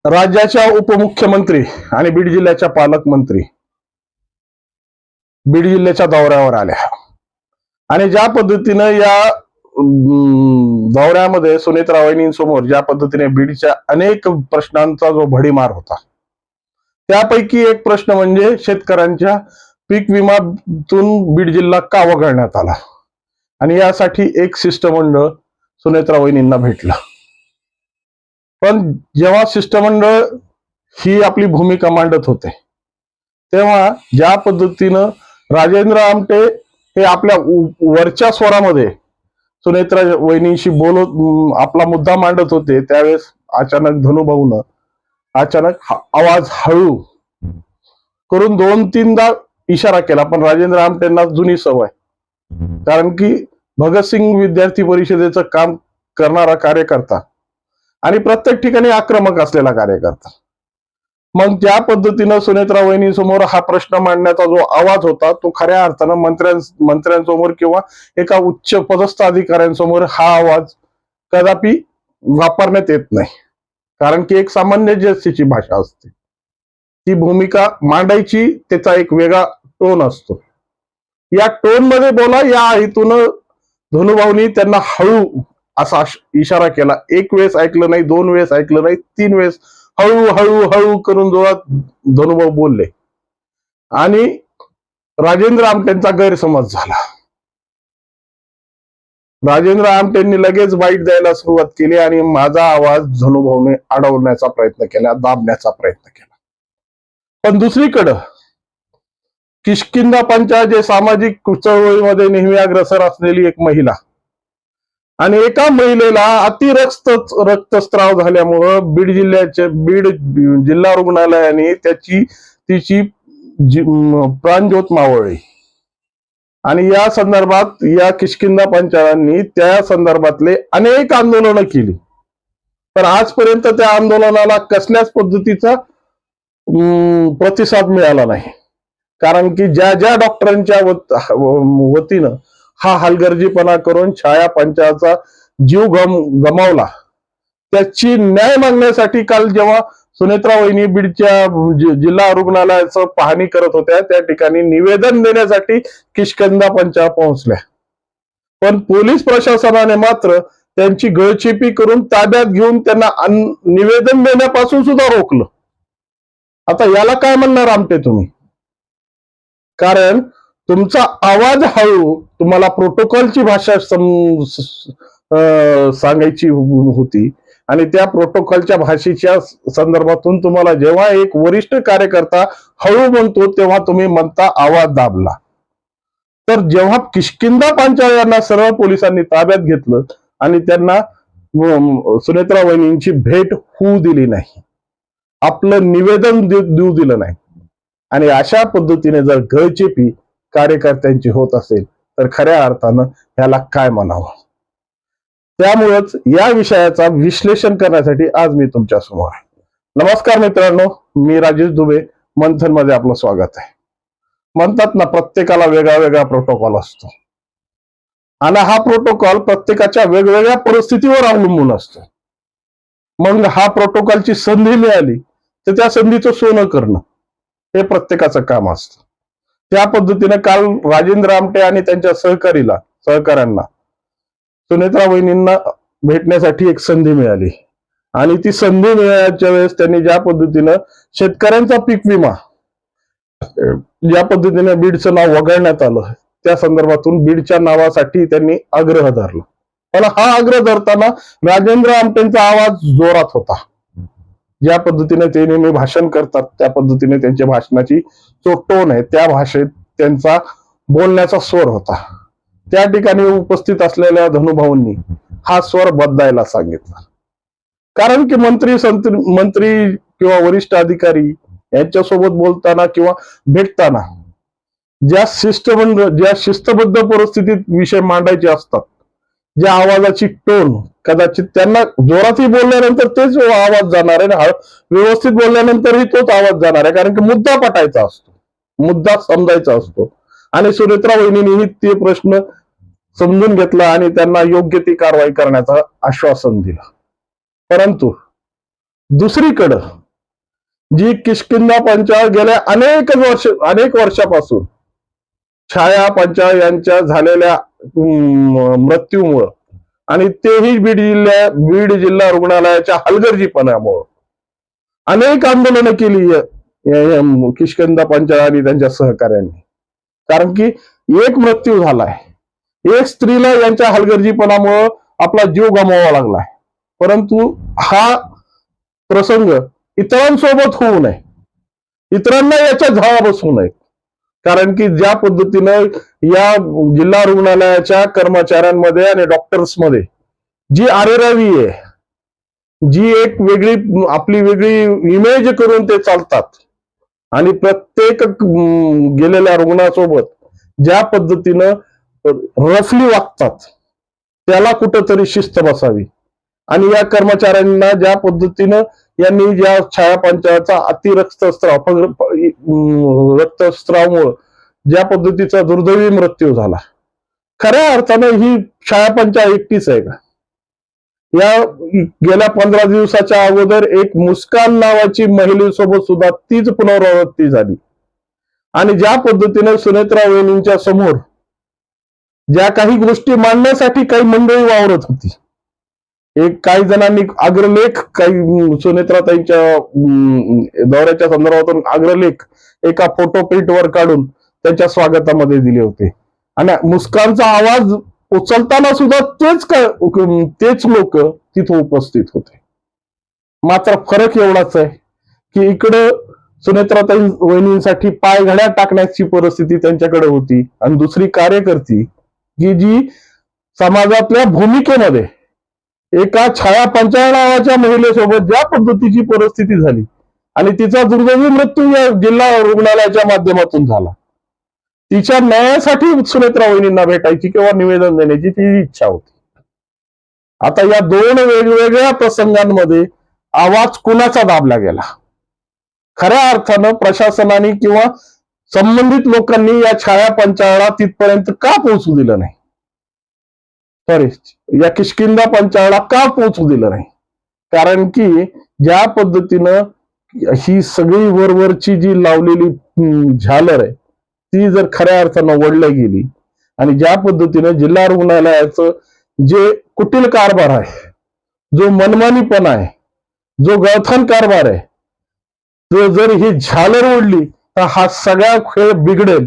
राज्याच्या उपमुख्यमंत्री आणि बीड जिल्ह्याच्या पालकमंत्री बीड जिल्ह्याच्या दौऱ्यावर आल्या आणि ज्या पद्धतीनं या दौऱ्यामध्ये सुनेत्रा वहिनींसमोर ज्या पद्धतीने बीडच्या अनेक प्रश्नांचा जो भडीमार होता, त्यापैकी एक प्रश्न म्हणजे शेतकऱ्यांच्या पीक विमातून बीड जिल्हा का वगळण्यात आला आणि यासाठी एक शिष्टमंडळ सुनेत्रा वहिनींना भेटलं. पण जेव्हा शिष्टमंडळ ही आपली भूमिका मांडत होते तेव्हा ज्या पद्धतीनं राजेंद्र आमटे हे आपल्या वरच्या स्वरामध्ये सुनेत्रा वहिनींशी बोलत आपला मुद्दा मांडत होते, त्यावेळेस अचानक धनुभाऊन अचानक आवाज हळू करून 2-3दा इशारा केला. पण राजेंद्र आमटेंना जुनी सवय, कारण की भगतसिंग विद्यार्थी परिषदेचं काम करणारा कार्यकर्ता आणि प्रत्येक ठिकाणी आक्रमक असलेला कार्यकर्ता, मग ज्या पद्धतीनं सुनेत्रा वहिनींसमोर हा प्रश्न मांडण्याचा जो आवाज होता तो खऱ्या अर्थानं मंत्र्यांसमोर किंवा एका उच्च पदस्थ अधिकाऱ्यांसमोर हा आवाज कदापि वापरण्यात येत नाही. कारण की एक सामंजस्याची भाषा असते, ती भूमिका मांडायची त्याचा एक वेगळा टोन असतो. या टोन मध्ये बोला या हेतून धनुभाऊनी त्यांना हळू असा इशारा केला. एक वेळेस ऐकलं नाही, 2 वेळेस ऐकलं नाही, 3 वेळेस हळू हळू हळू करून जोरात धनुभाऊ बोलले आणि राजेंद्र आमटेंचा गैरसमज झाला. राजेंद्र आमटेंनी लगेच बाईट द्यायला सुरुवात केली आणि माझा आवाज धनुभाऊने अडवण्याचा प्रयत्न केला, दाबण्याचा प्रयत्न केला. पण दुसरीकडं किष्किंधा पंचायत जे सामाजिक चळवळीमध्ये नेहमी अग्रेसर असलेली एक महिला आणि एका महिलेला रक्तस्राव झाल्यामुळं बीड जिल्हा रुग्णालयाने तिची प्राणज्योत मावळली आणि या संदर्भात या किष्किंधा पंचायतांनी त्या संदर्भातले अनेक आंदोलनं केली. पण आजपर्यंत त्या आंदोलनाला कसल्याच पद्धतीचा प्रतिसाद मिळाला नाही. कारण की ज्या ज्या डॉक्टरांच्या वतीनं हा हलगर्जीपणा करून छाया पंचाचा जीव गमावला, त्याची न्याय मागण्यासाठी काल जेव्हा सुनेत्रा वहिनी बीडच्या जिल्हा रुग्णालयाचं पाहणी करत होत्या, त्या ठिकाणी निवेदन देण्यासाठी किष्किंधा पंचायत पोहोचल्या. पण पोलीस प्रशासनाने मात्र त्यांची गळचेपी करून ताब्यात घेऊन त्यांना निवेदन देण्यापासून सुद्धा रोखलं. आता याला काय म्हणणार आमटे तुम्ही? कारण तुमचा आवाज हळू, तुम्हाला प्रोटोकॉलची भाषा सांगायची होती आणि त्या प्रोटोकॉलच्या भाषेच्या संदर्भातून तुम्हाला जेव्हा एक वरिष्ठ कार्यकर्ता हळू म्हणतो तेव्हा तुम्ही म्हणता आवाज दाबला. तर जेव्हा किष्किंधा पंचायत यांना सरळ पोलिसांनी ताब्यात घेतलं आणि त्यांना सुनेत्रा वहिनींची भेट होऊ दिली नाही, आपलं निवेदन देऊ दिलं नाही आणि अशा पद्धतीने जर गळचेपी कार्यकर्त्यांची होत असेल तर खऱ्या अर्थानं ह्याला काय म्हणावं. त्यामुळेच या विषयाचा विश्लेषण करण्यासाठी आज मी तुमच्या समोर आहे. नमस्कार मित्रांनो, मी राजेश दुबे. मंथन मध्ये आपलं स्वागत आहे. म्हणतात ना, प्रत्येकाला वेगळा वेगळा प्रोटोकॉल असतो आणि हा प्रोटोकॉल प्रत्येकाच्या वेगवेगळ्या परिस्थितीवर अवलंबून असतो. मग हा प्रोटोकॉलची संधी मिळाली तर त्या संधीचं सोनं करणं हे प्रत्येकाचं काम असतं. त्या पद्धतीने काल राजेंद्र आमटे आणि त्यांच्या सहकाऱ्यांना सुनेत्रा वहिनींना भेटण्यासाठी एक संधी मिळाली आणि ती संधी मिळाल्याच्या वेळेस त्यांनी ज्या पद्धतीनं शेतकऱ्यांचा पीक विमा ज्या पद्धतीने बीडचं नाव वगळण्यात आलं, त्या संदर्भातून बीडच्या नावासाठी त्यांनी आग्रह धरला. पण हा आग्रह धरताना राजेंद्र आमटेंचा आवाज जोरात होता. ज्या पद्धतीने ते नेहमी भाषण करतात त्या पद्धतीने त्यांच्या भाषणाची जो टोन आहे, त्या भाषेत त्यांचा बोलण्याचा स्वर होता. त्या ठिकाणी उपस्थित असलेल्या धनुभाऊंनी हा स्वर बदलायला सांगितला. कारण की मंत्री किंवा वरिष्ठ अधिकारी यांच्यासोबत बोलताना किंवा भेटताना ज्या शिस्तबद्ध परिस्थितीत विषय मांडायचे असतात, ज्या आवाजाची टोन कदाचित त्यांना जोरातही बोलल्यानंतर तेच आवाज जाणार आहे, व्यवस्थित बोलल्यानंतरही तोच आवाज जाणार आहे. कारण की मुद्दा पटायचा असतो, मुद्दा समजायचा असतो आणि सुनेत्रा वहिनींनी ते प्रश्न समजून घेतला आणि त्यांना योग्य ती कारवाई करण्याचं आश्वासन दिलं. परंतु दुसरीकडं जी किष्किंधा पंचाळ गेल्या अनेक वर्षापासून छाया पंचाळ यांच्या झालेल्या मृत्यूमुळं आणि तेही बीड जिल्हा रुग्णालयाच्या हलगर्जीपणामुळं अनेक आंदोलनं केली किष्किंधा पंचाळ आणि त्यांच्या सहकार्यांनी. कारण की एक मृत्यू झालाय, एक स्त्रीला यांच्या हलगर्जीपणामुळं आपला जीव गमवावा लागलाय. परंतु हा प्रसंग इतरांसोबत होऊ नये, इतरांना याच्या झळा बसू नये. कारण की ज्या पद्धतीनं या जिल्हा रुग्णालयाच्या कर्मचाऱ्यांमध्ये आणि डॉक्टर्समध्ये जी आरेरावी आहे, जी एक वेगळी आपली वेगळी इमेज करून ते चालतात आणि प्रत्येक गेलेल्या रुग्णासोबत ज्या पद्धतीनं रफली वागतात, त्याला कुठंतरी शिस्त बसावी. आणि या कर्मचाऱ्यांना ज्या पद्धतीनं यांनी ज्या छाया पंचाळाचा रक्तस्त्रावामुळे ज्या पद्धतीचा दुर्दैवी मृत्यू झाला, खऱ्या अर्थानं ही छाया पंचाळ एकटीच आहे का? या गेल्या 15 दिवसाच्या अगोदर एक मुस्कान नावाची महिलेसोबत सुद्धा तीच पुनरावृत्ती झाली. आणि ज्या पद्धतीने सुनेत्रा वहिनींच्या समोर ज्या काही गोष्टी मांडण्यासाठी काही मंडळी वावरत होती, काही जणांनी अग्रलेख, काही सुनेत्राताईंच्या दौऱ्याच्या संदर्भातून अग्रलेख एका फोटो प्रिंटवर काढून त्यांच्या स्वागतामध्ये दिले होते. आणि मुस्कानचा आवाज उचलताना सुद्धा तेच लोक तिथे उपस्थित होते. मात्र फरक एवढाच आहे की इकडं सुनेत्राताई वहिनींसाठी पायघड्या टाकण्याची परिस्थिती त्यांच्याकडे होती आणि दुसरी कार्यकर्ती की जी समाजातल्या भूमिकेमध्ये एका छाया पंचाळ नावाच्या महिलेसोबत ज्या पद्धतीची परिस्थिती झाली आणि तिचा दुर्दैवी मृत्यू या जिल्हा रुग्णालयाच्या माध्यमातून झाला, तिच्या न्यायासाठी सुनेत्रा वहिनींना भेटायची किंवा निवेदन देण्याची ती इच्छा होती. आता या दोन वेगवेगळ्या प्रसंगांमध्ये आवाज कुणाचा दाबला गेला? खऱ्या अर्थानं प्रशासनाने किंवा संबंधित लोकांनी या छाया पंचाळाला तिथपर्यंत का पोहोचू दिलं नाही? सॉरी, या किष्किंधा पंचाळाला का पोहोचू दिलं नाही? कारण की ज्या पद्धतीनं ही सगळी वरवरची जी लावलेली झालर आहे ती जर खऱ्या अर्थानं ओढली गेली आणि ज्या पद्धतीनं जिल्हा रुग्णालयाचं जे कुटील कारभार आहे, जो मनमानीपणा आहे, जो गळथान कारभार आहे, तो जर ही झालर ओढली तर हा सगळा खेळ बिघडेल.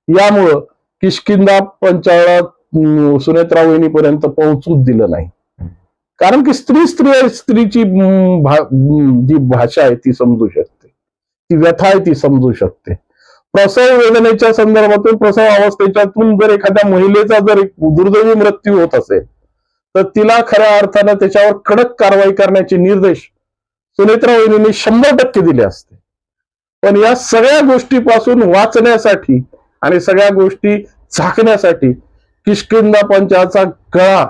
यामुळं किष्किंधा पंचाळाला सुनेत्रा वहिनीपर्यंत पोहोचूच दिलं नाही. कारण की स्त्रीची जी भाषा आहे ती समजू शकते, ती व्यथा आहे ती समजू शकते. प्रसव वेदनेच्या संदर्भातून, प्रसव अवस्थेच्यातून जर एखाद्या महिलेचा जर दुर्दैवी मृत्यू होत असेल तर तिला खऱ्या अर्थानं त्याच्यावर कडक कारवाई करण्याचे निर्देश सुनेत्रा वहिनींनी 100% दिले असते. पण या सगळ्या गोष्टीपासून वाचण्यासाठी आणि सगळ्या गोष्टी झाकण्यासाठी किष्किंधा पंचाळाचा गळा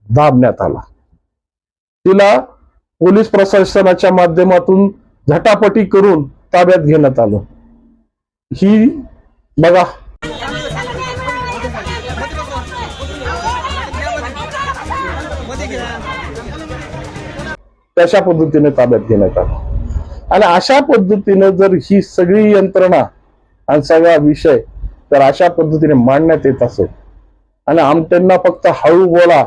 दाबण्यात आला. तिला पोलीस प्रशासनाच्या माध्यमातून झटापटी करून ताब्यात घेण्यात आलं. ही बघा, तशा पद्धतीने ताब्यात घेण्यात आलं. आणि अशा पद्धतीने जर ही सगळी यंत्रणा आणि सगळा विषय तर अशा पद्धतीने मांडण्यात येत असेल आणि आमट्यांना फक्त हळू बोला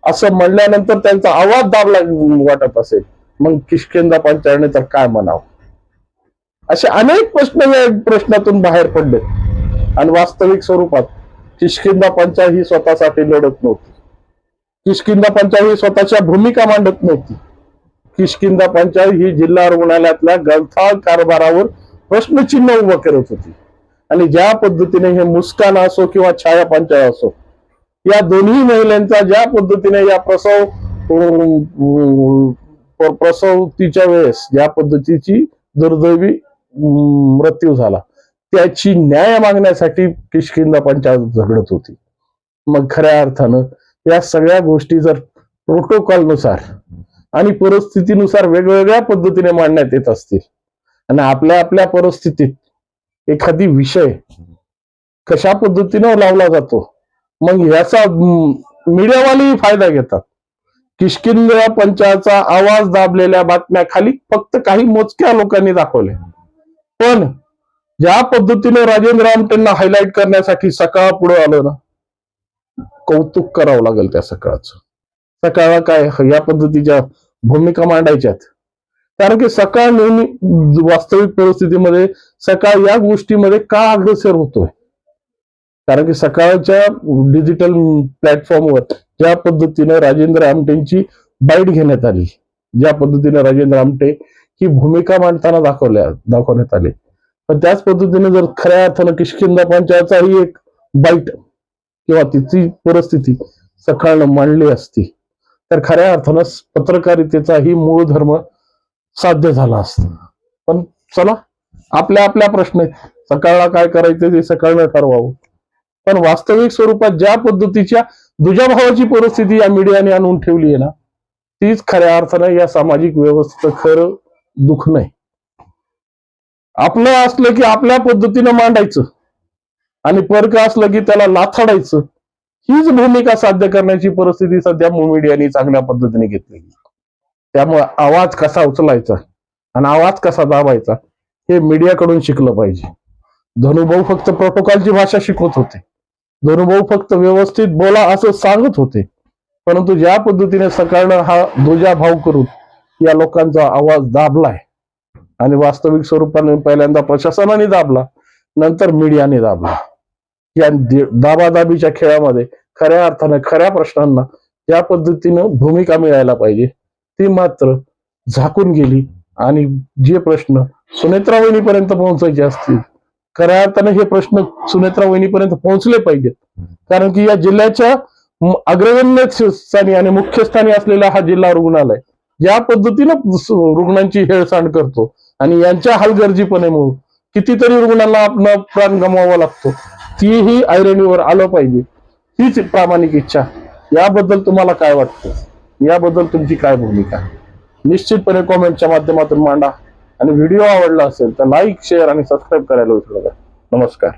असं म्हणल्यानंतर त्यांचा आवाज दाबला वाटत असेल, मग किष्किंधा पंचाळने तर काय म्हणावं? असे अनेक प्रश्न या प्रश्नातून बाहेर पडले. आणि वास्तविक स्वरूपात किष्किंधा पंचाळ ही स्वतःसाठी लढत नव्हती. किष्किंधा पंचाळ ही स्वतःच्या भूमिका मांडत नव्हती. किष्किंधा पंचाळ ही जिल्हा रुग्णालयातल्या गळथान कारभारावर प्रश्नचिन्ह उभं करत होती. आणि ज्या पद्धतीने हे मुस्कान असो किंवा छाया पंचाळ असो, या दोन्ही महिलांचा ज्या पद्धतीने या प्रसवतीच्या वेळेस ज्या पद्धतीची दुर्दैवी मृत्यू झाला त्याची न्याय मागण्यासाठी किष्किंधा पंचाळ झगडत होती. मग खऱ्या अर्थानं या सगळ्या गोष्टी जर प्रोटोकॉलनुसार आणि परिस्थितीनुसार वेगवेगळ्या पद्धतीने मांडण्यात येत असतील आणि आपल्या आपल्या परिस्थितीत एखादी विषय कशा पद्धतीने लावला जातो, मग याचा मीडियावालेही फायदा घेतात. किष्किंधा पंचाचा आवाज दाबलेल्या बातम्या खाली फक्त काही मोजक्या लोकांनी दाखवल्या, पण ज्या पद्धतीने राजेंद्र आमटेंना हायलाइट करण्यासाठी सकाळ पुढे आलं ना, कौतुक करावं लागेल त्या सकाळचं. सकाळला काय या पद्धतीच्या भूमिका मांडायच्यात, कारण की सकाळ नेहमी वास्तविक परिस्थितीमध्ये सकाळ या गोष्टीमध्ये का अग्रेसर होतोय, कारण की सकाळच्या डिजिटल प्लॅटफॉर्मवर ज्या पद्धतीने राजेंद्र आमटेंची बाईट घेण्यात आली, ज्या पद्धतीने राजेंद्र आमटे ही भूमिका मांडताना दाखवण्यात आली, पण त्याच पद्धतीने जर खऱ्या अर्थानं किष्किंधा पंचायतचाही एक बाईट किंवा तिची परिस्थिती सकाळनं मांडली असती तर खऱ्या अर्थानं पत्रकारितेचाही मूळ धर्म साध्य झाला असता. पण चला, आपल्या आपल्या प्रश्न सकाळला काय करायचं ते सकाळनं ठरवावं. पण वास्तविक स्वरूपात ज्या पद्धतीच्या दुजाभावाची परिस्थिती या मीडियाने आणून ठेवली आहे ना, तीच खऱ्या अर्थानं या सामाजिक व्यवस्थेचं खरं दुःख नाही. आपलं असलं की आपल्या पद्धतीनं मांडायचं आणि परक असलं की त्याला लाथाडायचं, हीच भूमिका साध्य करण्याची परिस्थिती सध्या मीडियाने चांगल्या पद्धतीने घेतलेली. त्यामुळे आवाज कसा उचलायचा आणि आवाज कसा दाबायचा हे मीडियाकडून शिकलं पाहिजे. धनुभाऊ फक्त प्रोटोकॉलची भाषा शिकवत होते, धनुभाऊ फक्त व्यवस्थित बोला असं सांगत होते, परंतु ज्या पद्धतीने सकाळनं हा दुजाभाव करून या लोकांचा आवाज दाबलाय आणि वास्तविक स्वरूपाने पहिल्यांदा प्रशासनाने दाबला, नंतर मीडियाने दाबला. या दाबादाबीच्या खेळामध्ये खऱ्या अर्थानं खऱ्या प्रश्नांना ज्या पद्धतीनं भूमिका मिळायला पाहिजे ती मात्र झाकून गेली आणि जे प्रश्न सुनेत्रा वहिनीपर्यंत पोहोचायचे असतील, खऱ्या अर्थानं हे प्रश्न सुनेत्रा वहिनीपर्यंत पोहोचले पाहिजेत, कारण की या जिल्ह्याच्या अग्रगण्य स्थानी आणि मुख्य स्थानी असलेला हा जिल्हा रुग्णालय ज्या पद्धतीनं रुग्णांची हेळसांड करतो आणि यांच्या हलगर्जीपणेमुळे कितीतरी रुग्णांना आपला प्राण गमवावा लागतो, तीही ऐरणीवर आलं पाहिजे, हीच प्रामाणिक इच्छा. याबद्दल तुम्हाला काय वाटतं, याबद्दल तुमची काय भूमिका, निश्चितपणे कॉमेंटच्या माध्यमातून मांडा. आणि व्हिडिओ आवडला असेल तर लाईक, शेअर आणि सबस्क्राईब करायला विसरू नका. नमस्कार.